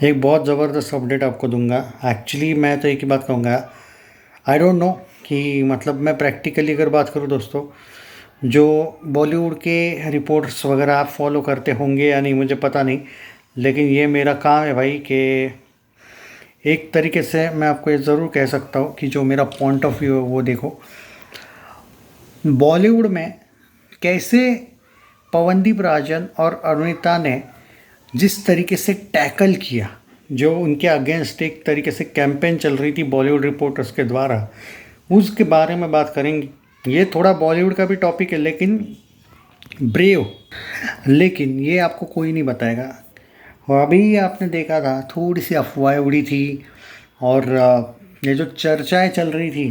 एक बहुत ज़बरदस्त अपडेट आपको दूंगा। एक्चुअली मैं तो एक ही बात कहूँगा, आई डोंट नो कि मतलब मैं प्रैक्टिकली अगर बात करूँ दोस्तों, जो बॉलीवुड के रिपोर्ट्स वगैरह आप फॉलो करते होंगे या नहीं मुझे पता नहीं, लेकिन ये मेरा काम है भाई कि एक तरीके से मैं आपको ये ज़रूर कह सकता हूँ कि जो मेरा पॉइंट ऑफ व्यू है वो देखो। बॉलीवुड में कैसे पवनदीप राजन और अरुणिता ने जिस तरीके से टैकल किया, जो उनके अगेंस्ट एक तरीके से कैंपेन चल रही थी बॉलीवुड रिपोर्टर्स के द्वारा, उसके बारे में बात करेंगे। ये थोड़ा बॉलीवुड का भी टॉपिक है लेकिन ब्रेव, लेकिन ये आपको कोई नहीं बताएगा। और अभी आपने देखा था थोड़ी सी अफवाहें उड़ी थी और ये जो चर्चाएं चल रही थी,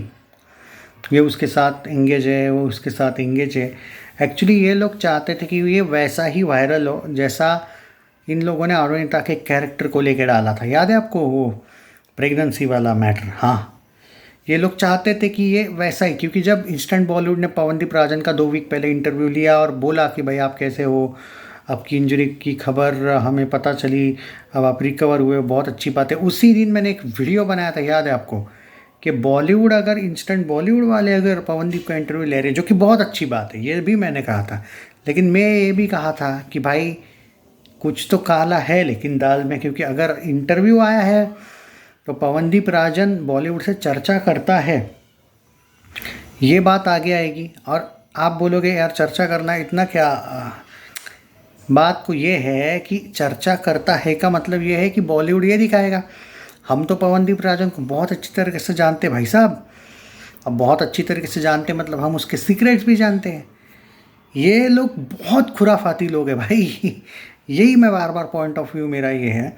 ये उसके साथ एंगेज है, वो उसके साथ एंगेज है। एक्चुअली ये लोग चाहते थे कि ये वैसा ही वायरल हो जैसा इन लोगों ने अरुणिता के कैरेक्टर को लेकर डाला था। याद है आपको वो प्रेगनेंसी वाला मैटर? हाँ, ये लोग चाहते थे कि ये वैसा ही, क्योंकि जब इंस्टेंट बॉलीवुड ने पवनदीप राजन का 2 वीक पहले इंटरव्यू लिया और बोला कि भाई आप कैसे हो, आपकी इंजरी की खबर हमें पता चली, अब आप रिकवर हुए, बहुत अच्छी बात है। उसी दिन मैंने एक वीडियो बनाया था, याद है आपको, कि बॉलीवुड अगर इंस्टेंट बॉलीवुड वाले अगर पवनदीप का इंटरव्यू ले रहे हैं, जो कि बहुत अच्छी बात है, ये भी मैंने कहा था, लेकिन मैं ये भी कहा था कि भाई कुछ तो काला है लेकिन दाल में, क्योंकि अगर इंटरव्यू आया है तो पवनदीप राजन बॉलीवुड से चर्चा करता है, ये बात आगे आएगी। और आप बोलोगे यार चर्चा करना इतना क्या, बात को ये है कि चर्चा करता है का मतलब ये है कि बॉलीवुड ये दिखाएगा। हम तो पवनदीप राजन को बहुत अच्छी तरीके से जानते हैं भाई साहब, अब बहुत अच्छी तरीके से जानते मतलब हम उसके सीक्रेट्स भी जानते हैं। ये लोग बहुत खुराफाती लोग हैं भाई। यही मैं बार बार पॉइंट ऑफ व्यू मेरा ये है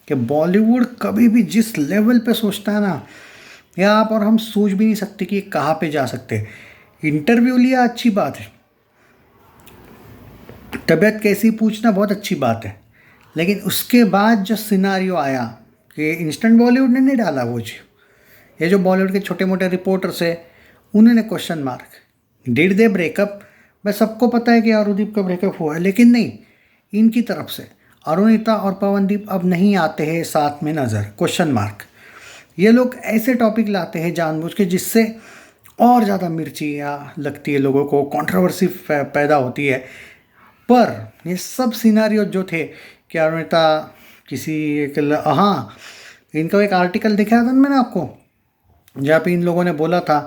कि बॉलीवुड कभी भी जिस लेवल पे सोचता है ना, या आप और हम सोच भी नहीं सकते कि ये कहाँ पे जा सकते हैं। इंटरव्यू लिया अच्छी बात है, तबीयत कैसी पूछना बहुत अच्छी बात है, लेकिन उसके बाद जो सिनारियो आया कि इंस्टेंट बॉलीवुड ने नहीं डाला वो जी, ये जो बॉलीवुड के छोटे मोटे रिपोर्टर्स है उन्होंने question mark, did they breakup. बस सबको पता है कि अरुदीप का ब्रेकअप हुआ है, लेकिन नहीं, इनकी तरफ से अरुणिता और पवनदीप अब नहीं आते हैं साथ में नज़र, क्वेश्चन मार्क। ये लोग ऐसे टॉपिक लाते हैं जानबूझ के जिससे और ज़्यादा मिर्ची या लगती है, लोगों को कंट्रोवर्सी पैदा होती है। पर ये सब सिनारियो जो थे कि अरुणिता किसी एक हाँ, इनका एक आर्टिकल दिखाया था मैंने आपको, जहाँ पे इन लोगों ने बोला था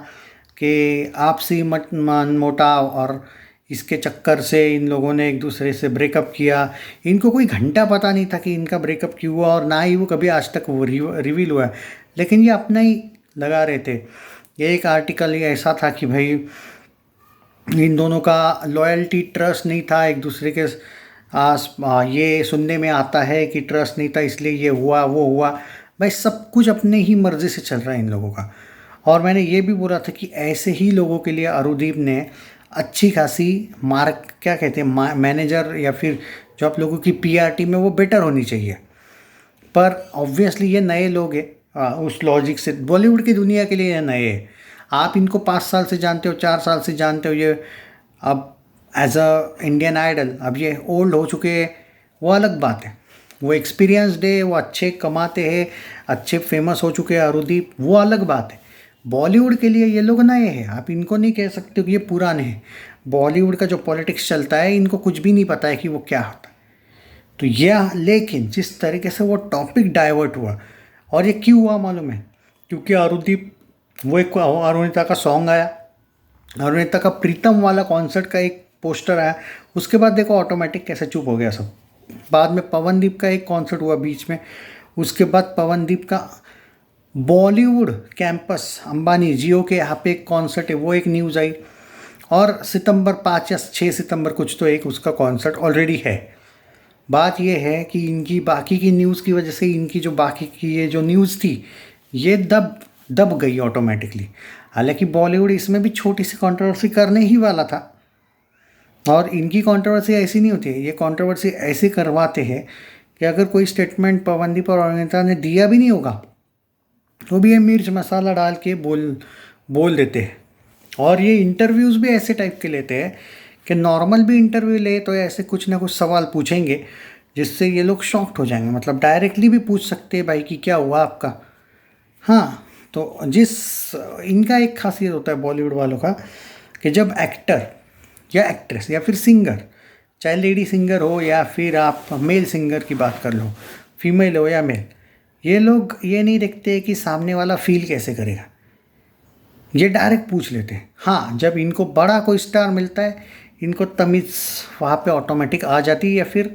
कि आपसी मत मान मोटाव और इसके चक्कर से इन लोगों ने एक दूसरे से ब्रेकअप किया। इनको कोई घंटा पता नहीं था कि इनका ब्रेकअप क्यों हुआ, और ना ही वो कभी आज तक वो रिवील हुआ है, लेकिन ये अपना ही लगा रहे थे। ये एक आर्टिकल ये ऐसा था कि भाई इन दोनों का लॉयल्टी ट्रस्ट नहीं था एक दूसरे के ये सुनने में आता है कि ट्रस्ट नहीं था इसलिए ये हुआ वो हुआ। भाई सब कुछ अपने ही मर्ज़ी से चल रहा है इन लोगों का। और मैंने ये भी बोला था कि ऐसे ही लोगों के लिए अरुदीप ने अच्छी खासी मार्क क्या कहते हैं मैनेजर या फिर जो आप लोगों की पीआर टीम है वो बेटर होनी चाहिए। पर ऑब्वियसली ये नए लोग हैं, उस लॉजिक से बॉलीवुड की दुनिया के लिए ये नए हैं। आप इनको 5 साल से जानते हो, 4 साल से जानते हो, ये अब एज अ इंडियन आइडल अब ये ओल्ड हो चुके हैं, वो अलग बात है। वो एक्सपीरियंसड है, वो अच्छे कमाते हैं, अच्छे फेमस हो चुके हैं अरुदीप, वो अलग बात है। बॉलीवुड के लिए ये लोग नए हैं, आप इनको नहीं कह सकते कि ये पुराने हैं। बॉलीवुड का जो पॉलिटिक्स चलता है इनको कुछ भी नहीं पता है कि वो क्या होता है। तो यह, लेकिन जिस तरीके से वो टॉपिक डाइवर्ट हुआ, और ये क्यों हुआ मालूम है? क्योंकि अरुदीप, वो एक अरुणिता का सॉन्ग आया, अरुणिता का प्रीतम वाला कॉन्सर्ट का एक पोस्टर आया, उसके बाद देखो ऑटोमेटिक कैसे चुप हो गया सब। बाद में पवनदीप का एक कॉन्सर्ट हुआ बीच में, उसके बाद पवनदीप का बॉलीवुड कैंपस अंबानी जियो के यहाँ पे एक कॉन्सर्ट है, वो एक न्यूज़ आई। और सितंबर 5 या 6 सितंबर कुछ तो एक उसका कॉन्सर्ट ऑलरेडी है। बात यह है कि इनकी बाकी की न्यूज़ की वजह से इनकी जो बाकी की ये जो न्यूज़ थी ये दब दब गई ऑटोमेटिकली। हालांकि बॉलीवुड इसमें भी छोटी सी कंट्रोवर्सी करने ही वाला था, और इनकी कंट्रोवर्सी ऐसी नहीं होती है, ये कंट्रोवर्सी ऐसे करवाते हैं कि अगर कोई स्टेटमेंट पवनदीप और अरुणिता ने दिया भी नहीं होगा तो भी ये मिर्च मसाला डाल के बोल देते हैं। और ये इंटरव्यूज़ भी ऐसे टाइप के लेते हैं कि नॉर्मल भी इंटरव्यू ले तो ऐसे कुछ ना कुछ सवाल पूछेंगे जिससे ये लोग शॉक्ड हो जाएंगे। मतलब डायरेक्टली भी पूछ सकते हैं भाई कि क्या हुआ आपका। हाँ, तो इनका एक खासियत होता है बॉलीवुड वालों का कि जब एक्टर या एक्ट्रेस या फिर सिंगर, चाहे लेडी सिंगर हो या फिर आप मेल सिंगर की बात कर लो, फीमेल हो या मेल, ये लोग ये नहीं देखते कि सामने वाला फील कैसे करेगा, ये डायरेक्ट पूछ लेते हैं। हाँ, जब इनको बड़ा कोई स्टार मिलता है, इनको तमीज़ वहाँ पे ऑटोमेटिक आ जाती है, या फिर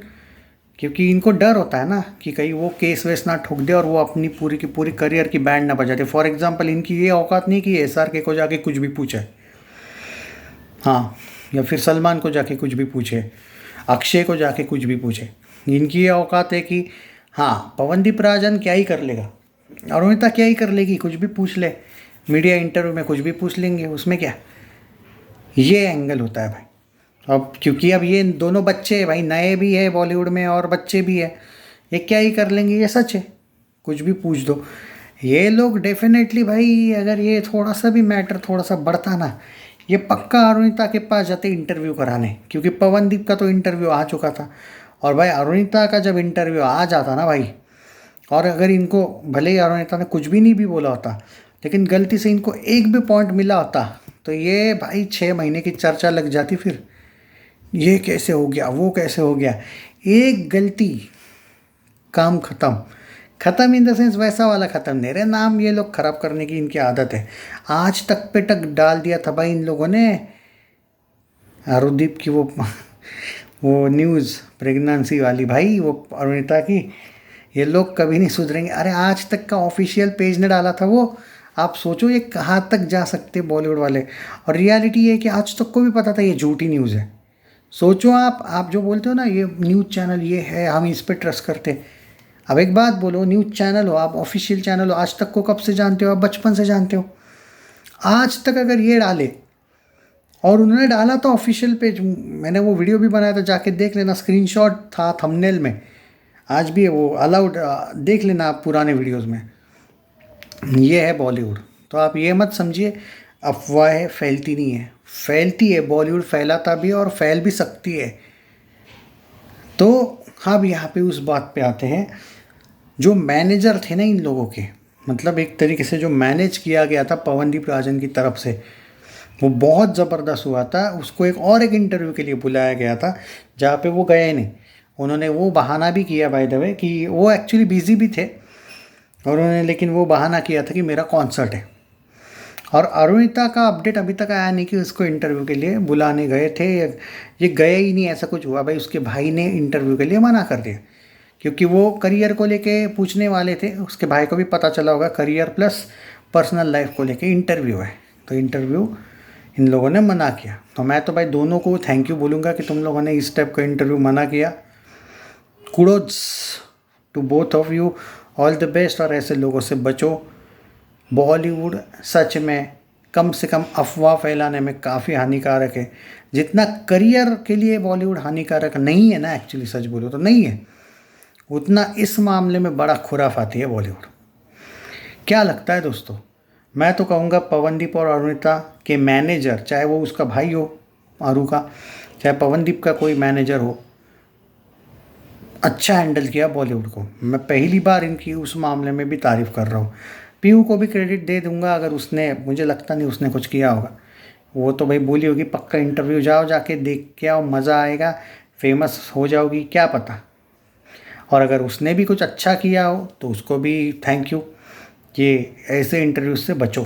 क्योंकि इनको डर होता है ना कि कहीं वो केस वेस ना ठोक दे और वो अपनी पूरी की पूरी करियर की बैंड ना बजा दे। फॉर एग्जांपल, इनकी ये औकात नहीं कि SRK को जाके कुछ भी पूछे, हाँ, या फिर सलमान को जाके कुछ भी पूछे, अक्षय को जाके कुछ भी पूछे। इनकी ये औकात है कि हाँ, पवनदीप राजन क्या ही कर लेगा, अरुणिता क्या ही कर लेगी, कुछ भी पूछ ले, मीडिया इंटरव्यू में कुछ भी पूछ लेंगे, उसमें क्या। ये एंगल होता है भाई। अब क्योंकि अब ये दोनों बच्चे हैं भाई, नए भी है बॉलीवुड में और बच्चे भी है, ये क्या ही कर लेंगे, ये सच है, कुछ भी पूछ दो। ये लोग डेफिनेटली भाई, अगर ये थोड़ा सा भी मैटर थोड़ा सा बढ़ता ना, ये पक्का अरुणिता के पास जाते इंटरव्यू कराने, क्योंकि पवनदीप का तो इंटरव्यू आ चुका था। और भाई अरुणिता का जब इंटरव्यू आ जाता ना भाई, और अगर इनको भले ही अरुणिता ने कुछ भी नहीं भी बोला होता, लेकिन गलती से इनको एक भी पॉइंट मिला होता, तो ये भाई 6 महीने की चर्चा लग जाती। फिर ये कैसे हो गया, वो कैसे हो गया, एक गलती काम ख़त्म। ख़त्म इन द सेंस वैसा वाला ख़त्म नहीं, रे नाम ये लोग ख़राब करने की इनकी आदत है। आज तक पे टक डाल दिया था भाई इन लोगों ने, आरुदीप की वो न्यूज़ प्रेगनेंसी वाली भाई, वो अरुणिता की। ये लोग कभी नहीं सुधरेंगे। अरे आज तक का ऑफिशियल पेज ने डाला था वो, आप सोचो ये कहाँ तक जा सकते बॉलीवुड वाले। और रियलिटी ये है कि आज तक को भी पता था ये झूठी न्यूज़ है। सोचो आप जो बोलते हो ना ये न्यूज़ चैनल ये है, हम इस पर ट्रस्ट करते हैं। अब एक बात बोलो, न्यूज़ चैनल हो आप, ऑफिशियल चैनल हो, आज तक को कब से जानते हो आप? बचपन से जानते हो। आज तक अगर ये डाले, और उन्होंने डाला था ऑफिशियल पेज, मैंने वो वीडियो भी बनाया था, जाके देख लेना, स्क्रीनशॉट था थंबनेल में, आज भी है वो अलाउड, देख लेना आप पुराने वीडियोस में। ये है बॉलीवुड। तो आप ये मत समझिए अफवाहें फैलती नहीं है, फैलती है, बॉलीवुड फैलाता भी है और फैल भी सकती है। तो अब यहाँ पे उस बात पे आते हैं, जो मैनेजर थे ना इन लोगों के, मतलब एक तरीके से जो मैनेज किया गया था पवनदीप राजन की तरफ से, वो बहुत ज़बरदस्त हुआ था। उसको एक इंटरव्यू के लिए बुलाया गया था, जहाँ पे वो गए नहीं। उन्होंने वो बहाना भी किया बाय द वे कि वो एक्चुअली बिज़ी भी थे, और उन्होंने लेकिन वो बहाना किया था कि मेरा कॉन्सर्ट है। और अरुणिता का अपडेट अभी तक आया नहीं कि उसको इंटरव्यू के लिए बुलाने गए थे, ये गए ही नहीं, ऐसा कुछ हुआ। भाई उसके भाई ने इंटरव्यू के लिए मना कर दिया, क्योंकि वो करियर को लेके पूछने वाले थे। उसके भाई को भी पता चला होगा, करियर प्लस पर्सनल लाइफ को लेके इंटरव्यू है, तो इंटरव्यू इन लोगों ने मना किया। तो मैं तो भाई दोनों को थैंक यू बोलूँगा कि तुम लोगों ने इस टाइप का इंटरव्यू मना किया। Kudos to both of you, all the best. और ऐसे लोगों से बचो। बॉलीवुड सच में कम से कम अफवाह फैलाने में काफ़ी हानिकारक है। जितना करियर के लिए बॉलीवुड हानिकारक नहीं है ना, एक्चुअली सच बोलो तो नहीं है, उतना इस मामले में बड़ा खुराफाती है बॉलीवुड। क्या लगता है दोस्तों? मैं तो कहूँगा पवनदीप और अरुणिता के मैनेजर, चाहे वो उसका भाई हो आरू का, चाहे पवनदीप का कोई मैनेजर हो, अच्छा हैंडल किया बॉलीवुड को। मैं पहली बार इनकी उस मामले में भी तारीफ़ कर रहा हूँ। पीयू को भी क्रेडिट दे दूंगा, अगर उसने, मुझे लगता नहीं उसने कुछ किया होगा, वो तो भाई बोली होगी पक्का इंटरव्यू जाओ, जाके देख के आओ, मज़ा आएगा, फेमस हो जाओगी, क्या पता। और अगर उसने भी कुछ अच्छा किया हो तो उसको भी थैंक यू, कि ऐसे इंटरव्यू से बचो।